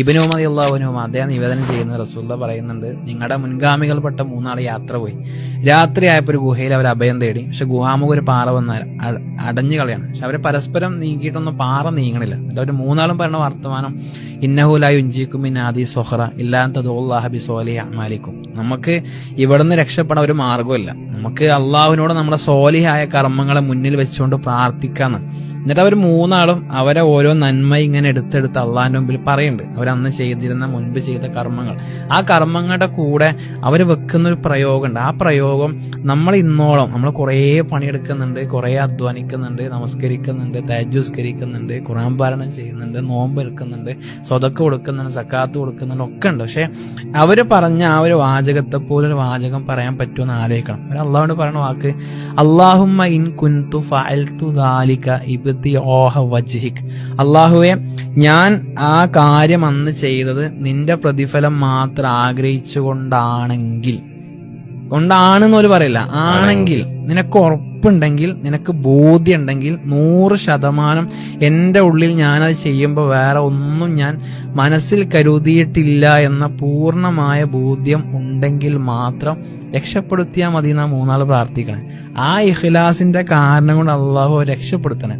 ഇബ്നു ഉമർ റളിയല്ലാഹു അൻഹു അദ്ദേഹം നിവേദനം ചെയ്യുന്ന റസൂലുള്ളാഹി പറയുന്നുണ്ട്, നിങ്ങളുടെ മുൻഗാമികൾപ്പെട്ട 3 ആൾ യാത്ര പോയി. രാത്രി ആയപ്പോൾ ഒരു ഗുഹയിൽ അവർ അഭയം തേടി. പക്ഷെ ഗുഹാമുഖ ഒരു പാറ വന്നാൽ അടഞ്ഞു കളയാണ്. പക്ഷെ അവരെ പരസ്പരം നീക്കിയിട്ടൊന്നും പാറ നീങ്ങണില്ല. എന്നിട്ട് അവർ 3 ആളും പറയുന്ന വർത്തമാനം, ഇന്നഹു ലാ യുൻജീകും മിൻ ആദി സ്വഖറ ഇല്ലാ അൻ തദുല്ലാഹ ബിസ്വാലിഹി അഅമാലിക്കും. നമുക്ക് ഇവിടുന്ന് രക്ഷപ്പെടാൻ ഒരു മാർഗ്ഗമില്ല. നമുക്ക് അള്ളാഹുവിനോട് നമ്മുടെ സ്വാലിഹായ കർമ്മങ്ങളെ മുന്നിൽ വെച്ചുകൊണ്ട് പ്രാർത്ഥിക്കാന്ന്. എന്നിട്ട് അവർ 3 ആളും അവരെ ഓരോ നന്മ ഇങ്ങനെ എടുത്തെടുത്ത് അള്ളാഹിന്റെ മുമ്പിൽ പറയുന്നുണ്ട്. അവരന്ന് ചെയ്തിരുന്ന മുൻപ് ചെയ്ത കർമ്മങ്ങൾ, ആ കർമ്മങ്ങളുടെ കൂടെ അവർ വെക്കുന്ന ഒരു പ്രയോഗമുണ്ട്. ആ പ്രയോഗം നമ്മൾ ഇന്നോളം നമ്മൾ കുറേ പണിയെടുക്കുന്നുണ്ട്, കുറേ അധ്വാനിക്കുന്നുണ്ട്, നമസ്കരിക്കുന്നുണ്ട്, തഹജ്ജുദ്, ഖുർആൻ പാരായണം ചെയ്യുന്നുണ്ട്, നോമ്പ് എടുക്കുന്നുണ്ട്, സ്വതക്ക കൊടുക്കുന്നുണ്ട്, സക്കാത്ത് കൊടുക്കുന്നുണ്ട്, ഒക്കെ ഉണ്ട്. പക്ഷെ അവര് പറഞ്ഞ ആ ഒരു വാചകത്തെ പോലൊരു വാചകം പറയാൻ പറ്റുമെന്ന് ആലോചിക്കണം. അവർ അള്ളാഹുവിനോട് പറയുന്ന വാക്ക്, അല്ലാഹുമ്മ ഇൻ കുൻതു ഫഅൽതു ദാലിക ഇബ്തിഗാഅ വജ്ഹിക്. അള്ളാഹുവെ, ഞാൻ ആ കാര്യം അന്ന് ചെയ്തത് നിന്റെ പ്രതിഫലം മാത്രം ആഗ്രഹിച്ചുകൊണ്ടാണെങ്കിൽ, കൊണ്ടാണെന്ന് പോലും പറയില്ല, ആണെങ്കിൽ, നിനക്ക് ഉറപ്പുണ്ടെങ്കിൽ, നിനക്ക് ബോധ്യം ഉണ്ടെങ്കിൽ 100% എൻ്റെ ഉള്ളിൽ ഞാനത് ചെയ്യുമ്പോൾ വേറെ ഒന്നും ഞാൻ മനസ്സിൽ കരുതിയിട്ടില്ല എന്ന പൂർണ്ണമായ ബോധ്യം ഉണ്ടെങ്കിൽ മാത്രം രക്ഷപ്പെടുത്തിയാൽ മതി എന്നാ 3 ആൾ പ്രാർത്ഥിക്കണേ. ആ ഇഖ്ലാസിന്റെ കാരണം കൊണ്ട് അള്ളാഹു രക്ഷപ്പെടുത്തണേ.